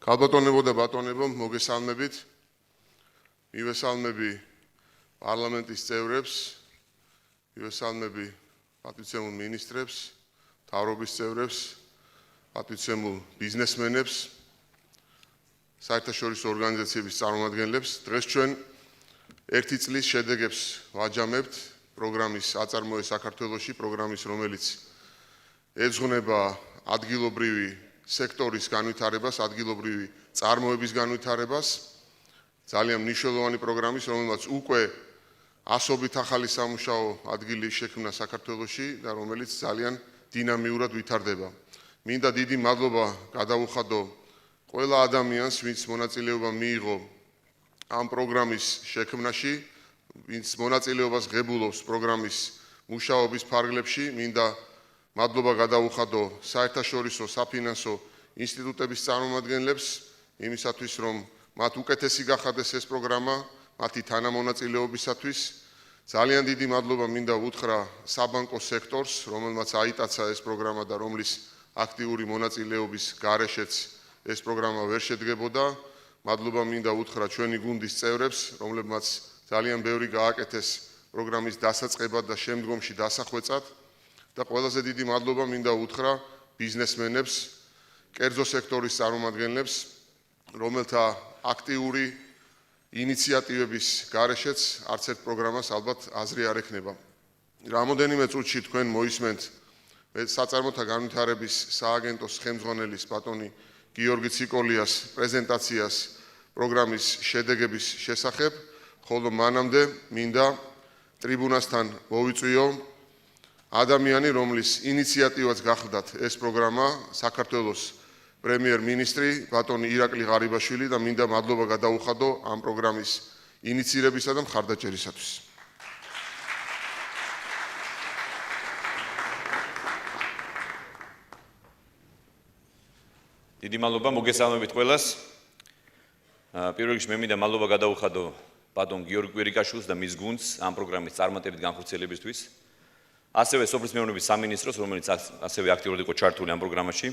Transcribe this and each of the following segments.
Kalbatonebo და ბატონებო, მოგესალმებით. მივესალმები პარლამენტის წევრებს, მივესალმები პატივცემულ მინისტრებს, მთავრობის წევრებს, პატივცემულ ბიზნესმენებს, საერთაშორისო ორგანიზაციების წარმომადგენლებს. დღეს ჩვენ ერთი წლის შედეგებს ვაჯამებთ პროგრამის აწარმოეს საქართველოში, პროგრამის, რომელიც ეძღვნება ადგილობრივი სექტორის განვითარებას, ადგილობრივი წარმოების განვითარებას. ძალიან მნიშვნელოვანი პროგრამის, რომელმაც უკვე ასობით ახალი სამუშაო ადგილი შექმნა საქართველოში და რომელიც ძალიან დინამიურად ვითარდება. მინდა დიდი მადლობა გადავუხადო ყველა ადამიანს, ვინც მონაწილეობა მიიღო ამ პროგრამის შექმნაში, ვინც მონაწილეობას ღებულობს პროგრამის მუშაობის ფარგლებში. მინდა მადლობა გადავუხადო საერთაშორისო საფინანსო ინსტიტუტების წარმომადგენლებს იმისათვის, რომ მათ უკეთესი გახადეს ეს პროგრამა, მათი თანამონაწილეობისათვის. ძალიან დიდი მადლობა მინდა უთხრა საბანკო სექტორს, რომელმაც აიტაცა ეს პროგრამა და რომლის აქტიური მონაწილეობის გარეშეც ეს პროგრამა ვერ შედგებოდა. მადლობა მინდა უთხრა ჩვენი გუნდის წევრებს, რომლებმაც ძალიან ბევრი გააკეთეს პროგრამის დასაწყებად და შემდგომში დასახვეწად. და ყველაზე დიდი მადლობა მინდა უთხრა ბიზნესმენებს, კერძო სექტორის წარმომადგენლებს, რომელთა აქტიური ინიციატივების გარეშეც არც ერთ პროგრამას ალბათ აზრი არ ექნება. რამოდენიმე წუთში თქვენ მოისმენთ საწარმოთა განვითარების სააგენტოს ხელმძღვანელის ბატონი გიორგი ციკოლიას პრეზენტაციას პროგრამის შედეგების შესახებ, ხოლო მანამდე მინდა ტრიბუნასთან მოვიწვიო ადამიანი, რომლის ინიციატივაც გახლდათ ეს პროგრამა, საქართველოს პრემიერ-მინისტრი ბატონი ირაკლი ღარიბაშვილი და მინდა მადლობა გადავუხადო ამ პროგრამის ინიცირებისა და მხარდაჭერისათვის. დიდი მადლობა, მოგესალმებით ყველას. პირველ რიგში მე მინდა მადლობა გადავუხადო ბატონ გიორგი კვირიკაშვილს და მის გუნდს ამ პროგრამის წარმატებით განხორციელებისთვის. ასევე სოფლის მეურნეობის სამინისტროს, რომელიც ასევე აქტიურად იყო ჩართული ამ პროგრამაში.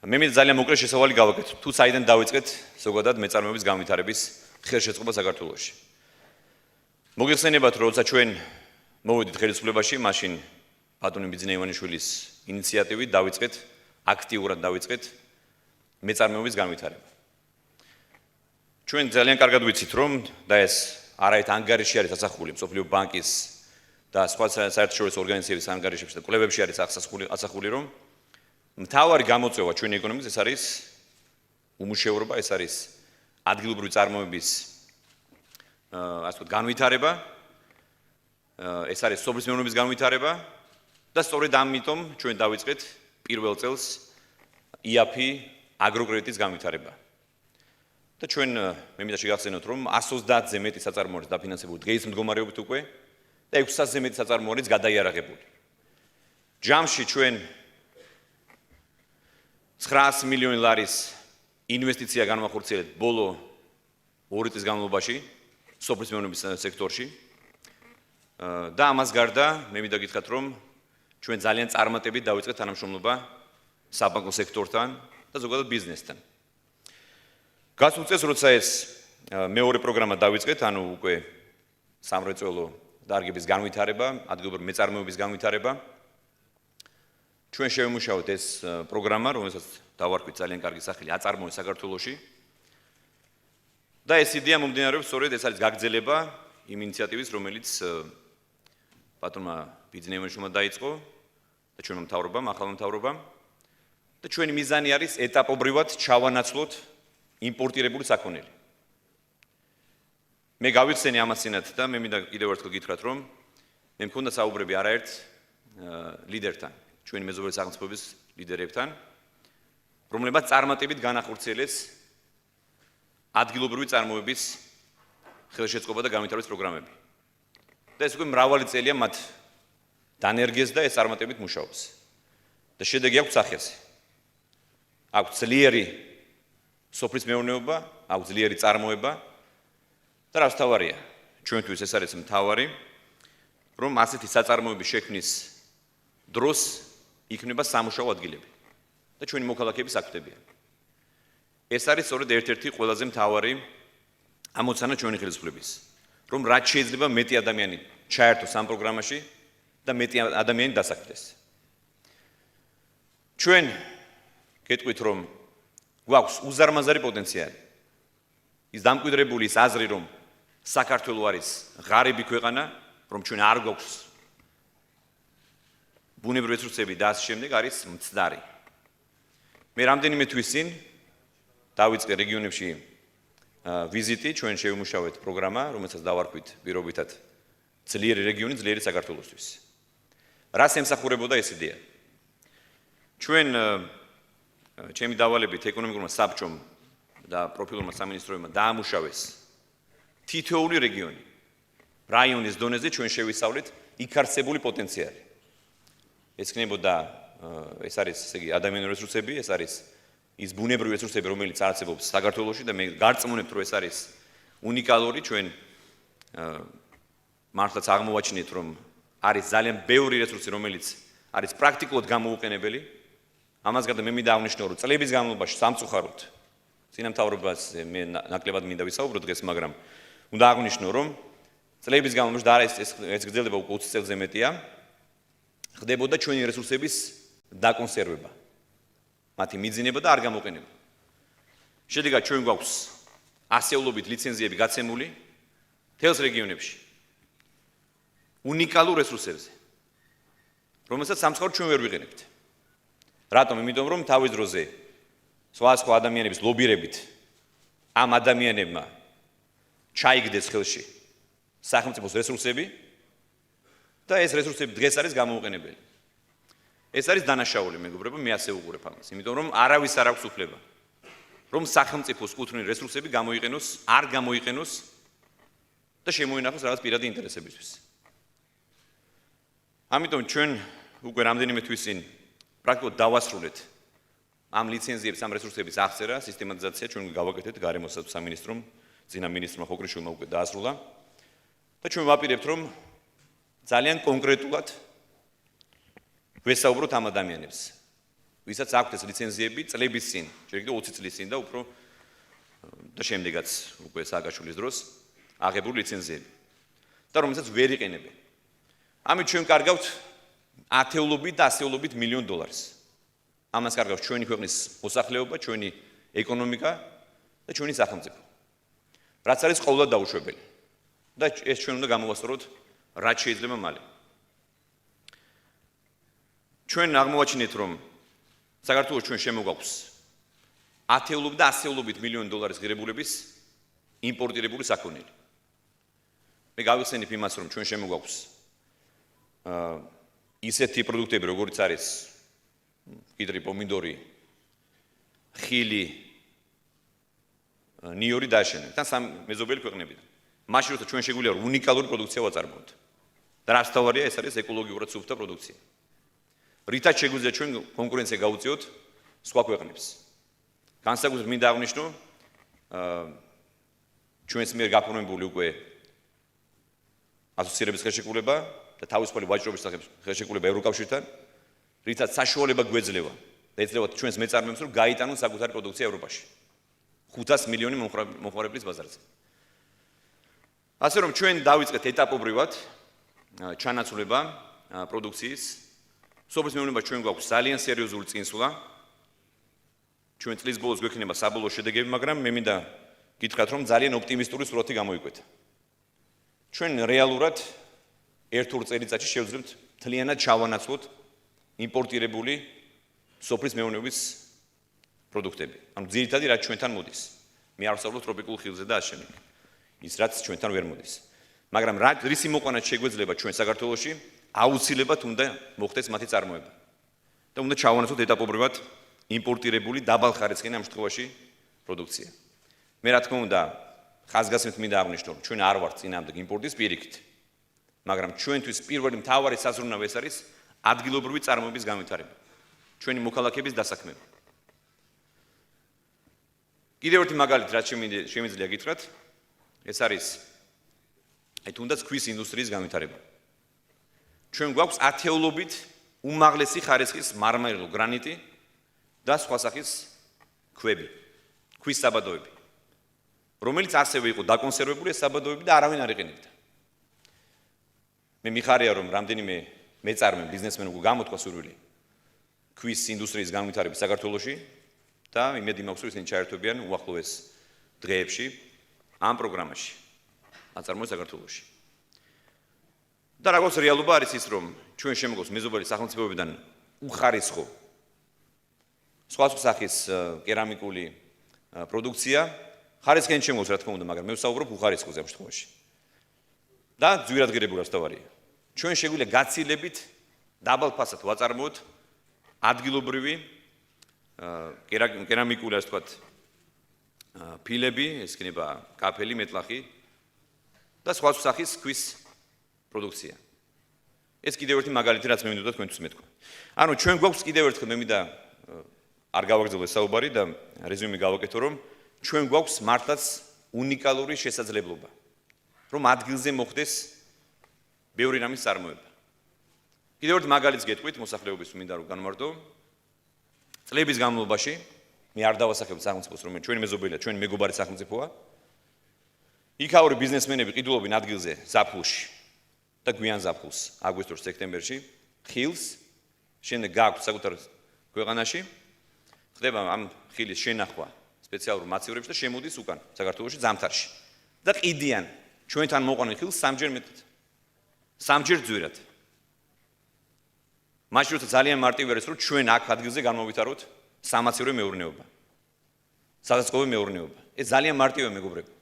მე მინდა ძალიან მოკლე შესავალი გავაკეთო, თუ საიდან დავიწყეთ ზოგადად მეწარმეობის განვითარების ხელშეწყობა საქართველოში. მოგეხსენებათ, რომ როცა ჩვენ მოვედით ხელისუფლებაში, მაშინ ბატონი ბიძინა ივანიშვილის ინიციატივით დავიწყეთ, აქტიურად დავიწყეთ მეწარმეობის განვითარება. ჩვენ ძალიან კარგად ვიცით, რომ და ეს არაერთ ანგარიში არის ასახული მსოფლიო ბანკის და სხვა საერთაშორისო ორგანიზაციების ანგარიშებში და კვლევებში არის ასახული, რომ მთავარი გამოწვევა ჩვენი ეკონომიკის ეს არის უმუშევრობა, ეს არის ადგილობრივი წარმოების ასე ვთქვათ განვითარება, ეს არის სოფლის მეურნეობის განვითარება და სწორედ ამიტომ ჩვენ დავიწყეთ პირველ წელს IAP აგროკრედიტის განვითარება. და ჩვენ მე მინდა შეგახსენოთ, რომ 130-ზე მეტი საწარმოო არის დაფინანსებული დღეის მდგომარეობით უკვე და 600-ზე მეტი საწარმოო არის გადაიარაღებული. ჯამში ჩვენ 900 მილიონი ლარის ინვესტიცია განვახორციელებთ ბოლო 2 წლის განმავლობაში სოფლის მეურნეობის სექტორში. და ამას გარდა მე მინდა გითხრათ, რომ ჩვენ ძალიან წარმატებით დავიწყეთ თანამშრომლობა საბანკო სექტორთან და ზოგადად ბიზნესთან. გასულ წელს, როცა ეს მეორე პროგრამა დავიწყეთ, ანუ უკვე სამრეწველო დარგების განვითარება, ადგილობრივი მეწარმეობის განვითარება, ჩვენ შევიმუშავოთ ეს პროგრამა, რომელსაც დავარქვით ძალიან კარგი სახელი აწარმოეს საქართველოში. და ეს იდეა მომდინარეობს სწორედ ეს არის გაგრძელება იმ ინიციატივის, რომელიც ბატონმა ბიძინა ივანიშვილმა დაიწყო და ჩვენმა მთავრობამ, ახალმა მთავრობამ. და ჩვენი მიზანი არის ეტაპობრივად ჩავანაცვლოთ იმპორტირებული საქონელი. მე გავიხსენე ამასინათ და მე მინდა კიდევ ერთხელ გითხრათ, რომ მე მქონდა საუბრები არაერთ ლიდერთან, ჩვენი მეზობელი სახელმწიფოების ლიდერებთან, რომლებმაც წარმატებით განახორციელეს ადგილობრივი წარმოების ხელშეწყობა და განვითარების პროგრამები. და ეს უკვე მრავალი წელია მათ დანერგეს და ეს წარმატებით მუშაობს. და შედეგი აქვს სახეზე. აქვს ძლიერი სოფლის მეურნეობა, აქვს ძლიერი წარმოება და რაც მთავარია, ჩვენთვის ეს არის მთავარი, რომ ასეთი საწარმოების შექმნის დროს იქნება სამუშაო ადგილები და ჩვენი მოქალაქეების აქტივებია. ეს არის სწორედ ერთ-ერთი ყველაზე მთავარი ამოცანა ჩვენი ხელისუფლების, რომ რაც შეიძლება მეტი ადამიანი ჩაერთოს ამ პროგრამაში და მეტი ადამიანი დასაქმდეს. ჩვენ გეტყვით, რომ გვაქვს უზარმაზარი პოტენციალი. ის დამკვიდრებული ის აზრი, რომ საქართველო არის ღარიბი ქვეყანა, რომ ჩვენ არ გვაქვს ბუნებრივი რესურსები და ასე შემდეგ არის მცდარი. მე რამდენიმე თვის წინ დავიწყე რეგიონებში ვიზიტი, ჩვენ შევიმუშავეთ პროგრამა, რომელსაც დავარქვით პირობითად ძლიერი რეგიონი, ძლიერი საქართველოსთვის. რას ემსახურებოდა ეს იდეა? ჩვენ ჩემი დავალებით ეკონომიკურმა საბჭომ და პროფილურმა სამინისტროებმა დაამუშავეს თითოეული რეგიონი რაიონის დონეზე ჩვენ შევისწავლეთ იქ არსებული პოტენციალი. ეს ხნებოდა ეს არის ესე იგი ადამიანური რესურსები, ეს არის ის ბუნებრივი რესურსები, რომელიც არსებობს საქართველოში და მე გარწმუნებთ, რომ ეს არის უნიკალური ჩვენ მართლაც აღმოვაჩინეთ, რომ არის ძალიან ბევრი რესურსი, რომელიც არის პრაქტიკულად გამოუყენებელი. ამას გარდა მე მინდა აღნიშნო, რომ წლების განმავლობაში სამწუხაროდ წინამთავრობას მე ნაკლებად მინდა ვისაუბრო დღეს, მაგრამ უნდა აღნიშნო, რომ წლების განმავლობაში და ეს გრძელდება უკვე 20 წელზე მეტია, ხდებოდა ჩვენი რესურსების დაკონსერვება, მათი მიძინება და არ გამოყენება. შედეგად ჩვენ გვაქვს ასეულობით ლიცენზიები გაცემული მთელს რეგიონებში უნიკალურ რესურსებზე, რომელსაც სამწუხაროდ ჩვენ ვერ ვიყენებთ. რატომ? იმიტომ რომ თავის დროზე სხვა ადამიანების ლობირებით ამ ადამიანებმა ჩაიგდეს ხელში სახელმწიფოს რესურსები და ეს რესურსები დღეს არის გამოუყენებელი. ეს არის დანაშაული, მეგობრებო, მე ასე უყურებ ამას, იმიტომ რომ არავის არ აქვს უფლება, რომ სახელმწიფოს კუთვნილი რესურსები გამოიყენოს, არ გამოიყენოს და შემოინახოს რაღაც პირადი ინტერესებისთვის. ამიტომ ჩვენ უკვე რამდენიმე თვის წინ პრაქტიკულად დავასრულეთ ამ ლიცენზიების, ამ რესურსების აღწერა, სისტემატიზაცია ჩვენ გავაკეთეთ გარემო სამინისტრომ, წინა მინისტრმა ხოქრიშვილმა უკვე დაასრულა და ჩვენ ვაპირებთ, რომ ძალიან კონკრეტულად ვესაუბროთ ამ ადამიანებს, ვისაც აქვთ ეს ლიცენზიები წლების წინ, შეიძლება 20 წლის წინ და უფრო და შემდეგაც უკვე სააკაშვილის დროს აღებული ლიცენზიები და რომელსაც ვერ იყენებენ. ამით ჩვენ კარგავთ ათეულობით და ასეულობით მილიონ დოლარს. ამას კარგავს ჩვენი ქვეყნის მოსახლეობა, ჩვენი ეკონომიკა და ჩვენი სახელმწიფო. რაც არის ყოველდღე დაუშვებელი. და ეს ჩვენ უნდა გამოვასწოროთ რაც შეიძლება მალე. ჩვენ აღმოვაჩინეთ, რომ საქართველოს ჩვენ შემოგვაქვს ათეულობით და ასეულობით მილიონ დოლარის ღირებულების იმპორტირებული საქონელი. მე გავიხსენებ იმას, რომ ჩვენ შემოგვაქვს ისეთი პროდუქტები, როგორიც არის კიდრი, პომიდორი, ხილი, ნიორი და შენ. თან სამ მეზობელი ქვეყნებიდან. მაშინ როცა ჩვენ შეგვიძლია უნიკალური პროდუქცია ვაწარმოოთ. და რაც თავარია, ეს არის ეკოლოგიურად სუფთა პროდუქცია. რითაც შეგვიძლია ჩვენ კონკურენცია გავუწიოთ სხვა ქვეყნებს. განსაკუთრებით მინდა აღნიშნო ჩვენს მიერ გაფორმებული უკვე ასოცირების ხელშეკრულება და თავისუფალი ვაჭრობის ხელშეკრულება ევროკავშირთან, რითაც საშუალება გვეძლევა და ეძლევა ჩვენს მეწარმეებს, რომ გაიტანონ საკუთარი პროდუქცია ევროპაში. 500 მილიონი მომხმარებლის ბაზარზე. ასე რომ ჩვენ დავიწყეთ ეტაპობრივად ჩანაცვლება პროდუქციის. სოფლის მეურნეობაში ჩვენ გვაქვს ძალიან სერიოზული წინსვლა. ჩვენ წლის ბოლოს გვექნება საბოლოო შედეგები, მაგრამ მე მინდა გითხრათ, რომ ძალიან ოპტიმისტური სურათი გამოიკვეთა. ჩვენ რეალურად ერთ-ორ წელიწადში შევძლებთ მთლიანად ჩავანაცვლოთ იმპორტირებული სოფლის მეურნეობის პროდუქტები. ანუ ძირითადად რაც ჩვენთან მოდის. მე არ ვსაუბრობ ტროპიკულ ხილზე და ასე შემდეგ. ის რაც ჩვენთან ვერ მოდის. მაგრამ რისი მოყვანაც შეგვეძლება ჩვენ საქართველოში, აუცილებლად უნდა მოხდეს მათი წარმოება. და უნდა ჩავანაცვლოთ ეტაპობრივად იმპორტირებული დაბალხარისხიანი ამ შემთხვევაში პროდუქცია. მე რა თქმა უნდა, ხაზგასმით მინდა აღნიშნო, რომ ჩვენ არ ვართ წინააღმდეგ იმპორტის პირიქით. მაგრამ ჩვენთვის პირველი მთავარი საზრუნავი ეს არის ადგილობრივი წარმოების განვითარება. ჩვენი მოქალაქეების დასაქმება. კიდევ ერთი მაგალითი, რაც შემიძლია გითხრათ, ეს არის თუნდაც ქვის ინდუსტრიის განვითარება. ჩვენ გვაქვს ათეულობით უმაღლესი ხარისხის მარმარილო, გრანიტი და სხვა სახის ქვები. ქვის საბადოები, რომელიც ასევე იყო დაკონსერვებული ეს საბადოები და არავინ არ იყენებდა. მე მიხარია რომ რამდენიმე მეწარმე ბიზნესმენ უკვე გამოთქვა სურვილი ქვის ინდუსტრიის განვითარების საქართველოში და იმედი მაქვს რომ ისინი ჩაერთვებიან უახლოეს დღეებში ამ პროგრამაში აწარმოებს საქართველოში. და როგორც რეალობა არის ის რომ ჩვენ შემოგოს მეზობელი სახელმწიფოებიდან უხარისხო სხვა სახის კერამიკული პროდუქცია ხარისხი არ შემოგოს რა თქმა უნდა, მაგრამ მე ვსაუბრობ უხარისხოზე ამ შემთხვევაში. და ძვირადღირებულად ვსტავარია. ჩვენ შეგვიძლია გაცილებით დაბალ ფასად ვაწარმოოთ ადგილობრივი კერამიკული ასე ვთქვათ ფილები, ეს იქნება კაფელი, მეტლახი და სხვა სახის ქვის პროდუქცია. ეს კიდევ ერთი მაგალითი რაც მე მინდოდა თქვენთვის მეთქვა. ანუ ჩვენ გვაქვს კიდევ ერთხელ მე მინდა არ გავაგრძელო ეს საუბარი და რეზიუმე გავაკეთო რომ ჩვენ გვაქვს მართლაც უნიკალური შესაძლებლობა რომ ადგილზე მოხდეს ბევრი რამის წარმოება. კიდევ ერთ მაგალითს გეტყვით მოსახლეობის მინდა რომ განმარტო. წლების განმავლობაში მე არ დავასახებ სახელმწიფოს რომელიც ჩვენი მეზობელია, ჩვენი მეგობარი სახელმწიფოა. იქაური ბიზნესმენები ყიდულობენ ადგილზე ზაფხულში და გვიან ზაფხულს, აგვისტოში, სექტემბერში, ხილს, შემდეგ გააქვთ საკუთარ ქვეყანაში, ხდება ამ ხილის შენახვა სპეციალურ მაცევრებში და შემოდის უკან საქართველოში ზამთარში. და ყიდიან ჩვენთან მოყვანილ ხილს სამჯერ მეტად. სამჯერ ძვირად. მაშინ როცა ძალიან მარტივი არის რომ ჩვენ აქ ადგილზე განმოვითაროთ სამაცივრო მეურნეობა. სადაწყობი მეურნეობა. ეს ძალიან მარტივია მეგობრებო.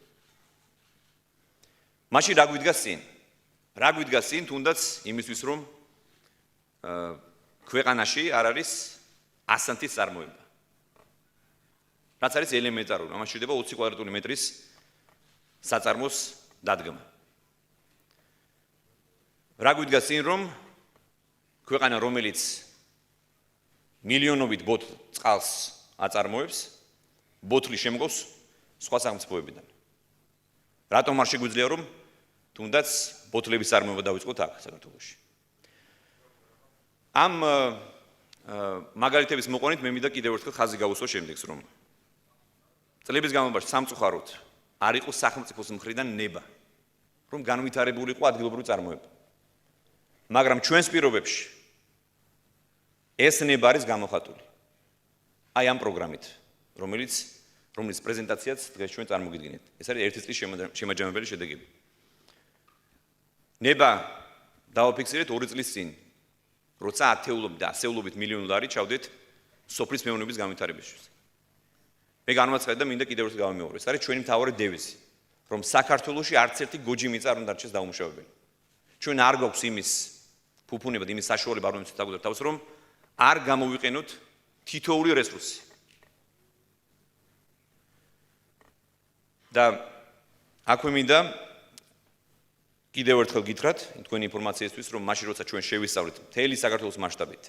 მაშინ რა გვიდგას წინ? რა გვიდგას წინ თუნდაც იმისთვის რომ ქვეყანაში არ არის ასანთის წარმოება. რაც არის ელემენტარული. ამას შეიძლება 20 კვადრატული მეტრის საწარმოს დადგმა. რა გვიდგას წინ რომ ქვეყანა რომელიც მილიონობით ბოთლ წყალს აწარმოებს, ბოთლი შემგოს სხვა სახელმწიფოებიდან. რატომ არ შეგვიძლია რომ თუნდაც ბოთლების წარმოება დავიწყოთ აქ საქართველოში? ამ მაგალითების მოყვანით მე მინდა კიდევ ერთხელ ხაზი გავუსვა შემდეგს რომ წლების განმავლობაში სამწუხაროდ არ იყო სახელმწიფოს მხრიდან ნება რომ განვითარებული იყო ადგილობრივი წარმოება. მაგრამ ჩვენს პირობებში ეს ნება არის გამოხატული. აი ამ პროგრამით, რომელიც პრეზენტაციაც დღეს ჩვენ წარმოგიდგენთ. ეს არის ერთი წლის შემაჯამებელი შედეგები. ნება დავაფიქსირეთ 2 წლის წინ, როცა ათეულობით და ასეულობით მილიონი დოლარი ჩავდეთ სოფლის მეურნეობის განვითარებისთვის. მე განმაცხადე და მინდა კიდევ ერთხელ გავამეორო. ეს არის ჩვენი მთავარი დევიზი, რომ საქართველოში არც ერთი გოჯი მიწა არ უნდა დარჩეს დაუმუშავებელი. ჩვენ არ გვაქვს იმის ფუფუნება და იმის საშუალება არ უნდა ვცადოთ თავს, რომ არ გამოვიყენოთ თითოეული რესურსი. და აქვე მინდა კიდევ ერთხელ გითხრათ თქვენი ინფორმაციისთვის, რომ მაშინ როცა ჩვენ შევისწავლეთ მთელი საქართველოს მასშტაბით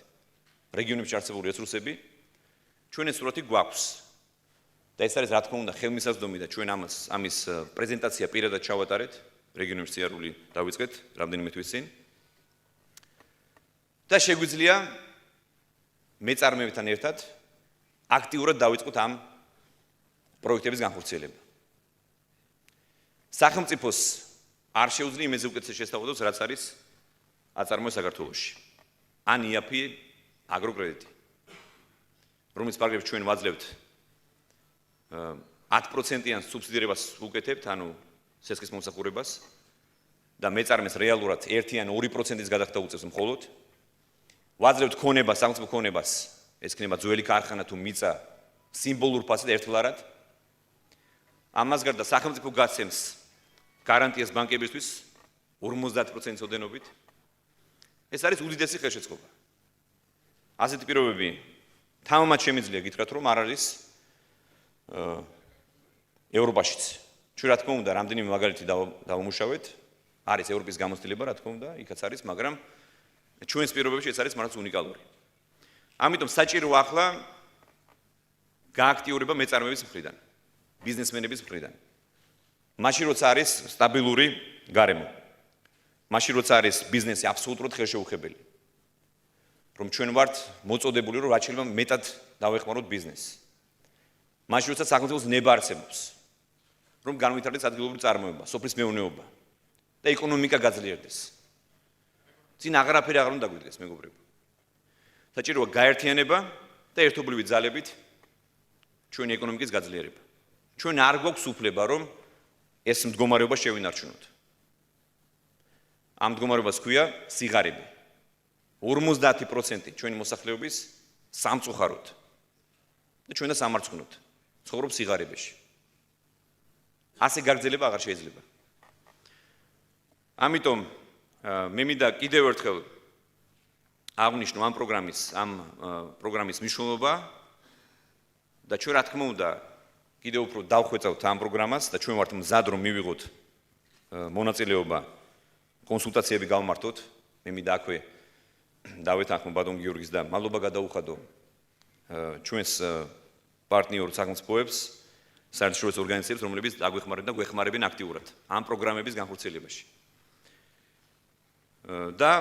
რეგიონებში არსებული რესურსები, ჩვენ ეს სურათი გვაქვს. და ეს არის რა თქმა უნდა ხელმისაწვდომი და ჩვენ ამის პრეზენტაცია პირადად ჩავატარეთ, რეგიონებში სიარული დავიწყეთ რამდენიმე თვის წინ. და შეგვიძლია მეწარმეებთან ერთად აქტიურად დავიწყოთ ამ პროექტების განხორციელება. სახელმწიფოს არ შეუძლია იმაზე უკეთესად შესწავლოს, რაც არის აწარმოება საქართველოში. ან იაფი აგროკრედიტი, რომლის პარაგრაფში ჩვენ ვაძლევთ 10%-იან სუბსიდირებას უკეთებთ, ანუ სესხის მომსახურებას და მეწარმეს რეალურად 1 ან 2%-ის გადახდა უწევს მხოლოდ. ვაძლევთ ქონებას, სახელმწიფო ქონებას, ეს იქნება ძველი ქარხანა თუ მიწა სიმბოლურ ფასად ერთლარად. ამას გარდა სახელმწიფო გაცემს გარანტიას ბანკებისთვის 50%-ის ოდენობით. ეს არის უდიდესი ხელშეწყობა. ასეთი პირობები თამამად შემიძლია გითხრათ, რომ არ არის ევროპაშიც. ჩვენ რა თქმა უნდა, რამდენიმე მაგალითი დავამუშავეთ, არის ევროპის გამოცდილება, რა თქმა უნდა, იქაც არის, მაგრამ ჩვენს პირობებში ეს არის მართლაც უნიკალური. ამიტომ საჭიროა ახლა გააქტიურება მეწარმეების მხრიდან, ბიზნესმენების მხრიდან. მაშინ როცა არის სტაბილური გარემო, მაშინ როცა არის ბიზნესი აბსოლუტურად ხელშეუხებელი. რომ ჩვენ ვართ მოწოდებული, რომ რაც შეიძლება მეტად დავეხმაროთ ბიზნესს. მაშინ როცა სახელმწიფოს ნება არსებობს, რომ განვითარდეს ადგილობრივი წარმოება, სოფლის მეურნეობა და ეკონომიკა გაძლიერდეს. წინ აღარაფერი აღარ უნდა გვიდგეს, მეგობრებო. საჭიროა გაერთიანება და ერთობლივი ძალებით ჩვენი ეკონომიკის გაძლიერება. ჩვენ არ გვაქვს უფლება, რომ ეს მდგომარეობა შევინარჩუნოთ. ამ მდგომარეობას ქვია სიღარიბე. 50% ჩვენი მოსახლეობის სამწუხაროდ და ჩვენ და სამარცხნოდ ცხოვრობს სიღარიბეში. ასე გაგრძელება აღარ შეიძლება. ამიტომ მე მინდა კიდევ ერთხელ აღნიშნო ამ პროგრამის მნიშვნელობა და ჩვენ რა თქმა უნდა კიდევ უფრო დავხვეწავთ ამ პროგრამას და ჩვენ ვართ მზად რომ მივიღოთ მონაწილეობა კონსულტაციები გავმართოთ. მე მინდა აქვე დავეთანხმო ბატონ გიორგის და მადლობა გადაუხადო ჩვენს პარტნიორ სახელმწიფოებს, საერთაშორისო ორგანიზაციებს, რომლებიც დაგვეხმარებიან და გვეხმარებიან აქტიურად ამ პროგრამების განხორციელებაში. და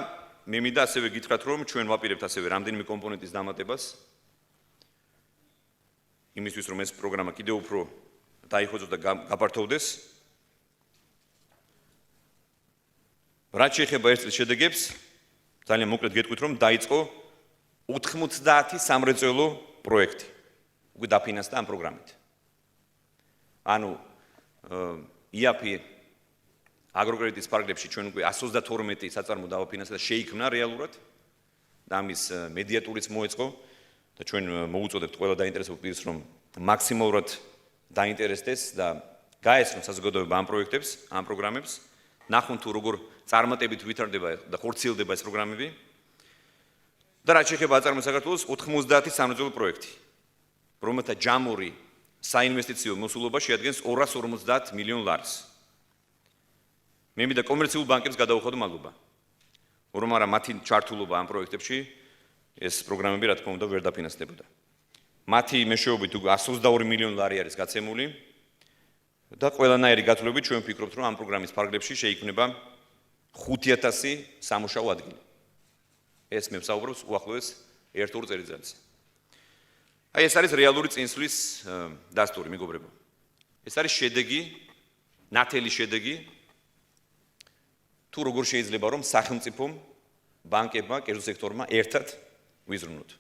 მე მინდა ასევე გითხრათ, რომ ჩვენ ვაპირებთ ასევე რამდენიმე კომპონენტის დამატებას იმისთვის, რომ ეს პროგრამა კიდევ უფრო დაიხოცოს და გაფართოვდეს. რაც შეეხება ერთ წლის შედეგებს, ძალიან მოკლედ გეტყვით, რომ დაიწყო 90 სამრეწველო პროექტი. უკვე დაფინანსდა ამ პროგრამით. ანუ IAP აგროკრედიტის ფარგლებში ჩვენ უკვე 132 საწარმო დავაფინანსდა და შეიქმნა რეალურად და ამის მედიატურიც მოეწყო და ჩვენ მოუწოდებთ ყველა დაინტერესებულ პირს, რომ მაქსიმალურად დაინტერესდეს და გაესწრონ საზოგადოება ამ პროექტებს, ამ პროგრამებს, ნახონ თუ როგორ წარმატებით ვითარდება და ხორციელდება ეს პროგრამები. და რაც შეეხება აწარმოებს საქართველოს 90 სამრეწველო პროექტი, რომელთა ჯამური საინვესტიციო მოსულობა შეადგენს 250 მილიონ ლარს. მე მინდა კომერციულ ბანკებს გადაუხადო მადლობა, რომ არა მათი ჩართულობა ამ პროექტებში ეს პროგრამები რა თქმა უნდა ვერ დაფინანსდებოდა. მათი მეშვეობით 122 მილიონ ლარი არის გაცემული და ყველანაირი გათვლებით ჩვენ ვფიქრობთ, რომ ამ პროგრამის ფარგლებში შეიქმნება 5000 სამუშაო ადგილი. ეს მე ვსაუბრობს უახლოეს 1-2 წელიწადზე. აი ეს არის რეალური წინსვლის დასტური, მეგობრებო. ეს არის შედეგი, ნათელი შედეგი თუ როგორ შეიძლება რომ სახელმწიფომ, ბანკებმა, კერძო სექტორმა ერთად ვიზრუნოთ.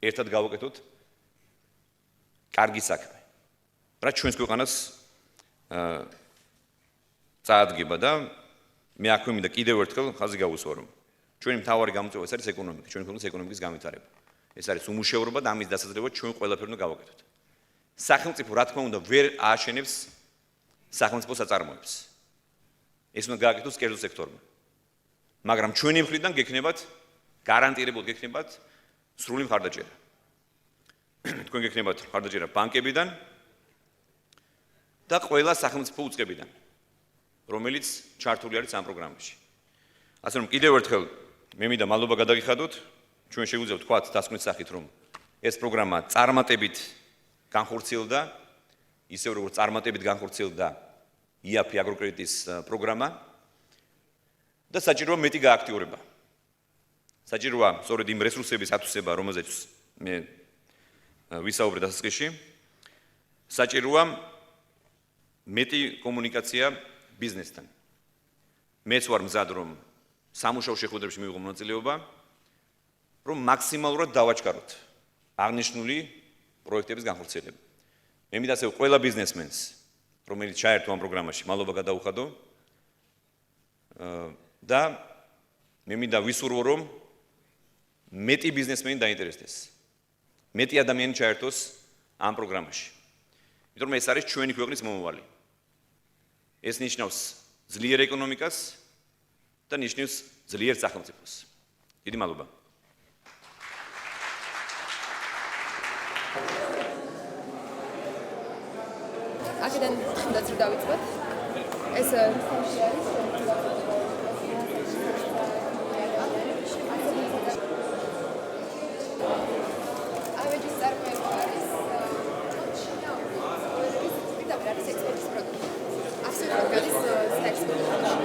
ერთად გავაკეთოთ კარგი საქმე. რაც ჩვენს ქვეყანას წაადგება და მე აქვე მინდა კიდევ ერთხელ ხაზი გავუსვა, რომ ჩვენი მთავარი გამოწვევა ეს არის ეკონომიკა, ჩვენი ქვეყნის ეკონომიკის განვითარება. ეს არის უმუშევრობა და ამის დასაძლებლად ჩვენ ყველაფერი უნდა გავაკეთოთ. სახელმწიფო რა თქმა უნდა ვერ ააშენებს სახელმწიფო საწარმოებს. ეს უნდა გააკეთოს კერძო სექტორმა. მაგრამ ჩვენი მხრიდან გექნებათ გარანტირებულად გექნებათ სრული მხარდაჭერა. თქვენ გექნებათ მხარდაჭერა ბანკებიდან და ყველა სახელმწიფო უწყებიდან, რომელიც ჩართული არის ამ პროგრამაში. ასე რომ კიდევ ერთხელ მე მინდა მადლობა გადაგიხადოთ. ჩვენ შეგვიძლია ვთქვათ დასკვნის სახით, რომ ეს პროგრამა წარმატებით განხორციელდა, ისევ როგორც წარმატებით განხორციელდა IAP აგროკრედიტის პროგრამა და საჭიროა მეტი გააქტიურება. საჭიროა სწორედ იმ რესურსების ათვისება, რომელზეც მე ვისაუბრე დასაწყისში. საჭიროა მეტი კომუნიკაცია ბიზნესთან. მეც ვარ მზად, რომ სამუშაო შეხვედრებში მივიღო მონაწილეობა, რომ მაქსიმალურად დავაჩქაროთ აღნიშნული პროექტების განხორციელება. მე მინდა ასევე ყველა ბიზნესმენს, რომელიც ჩაერთო ამ პროგრამაში, მადლობა გადაუხადო და მე მინდა ვისურვო, რომ მეტი ბიზნესმენი დაინტერესდეს. მეტი ადამიანი ჩაერთოს ამ პროგრამაში. იმიტომ რომ ეს არის ჩვენი ქვეყნის მომავალი. ეს ნიშნავს ძლიერ ეკონომიკას და ნიშნავს ძლიერ სახელმწიფოს. დიდი მადლობა. აქედან თუნდაც რომ დავიწყოთ. ეს რუსთავში არის. ავეჯის წარმოება არის ჩინაური. ის პირდაპირ არის ექსპორტის პროდუქტი. აბსოლუტურად გადის საექსპორტო.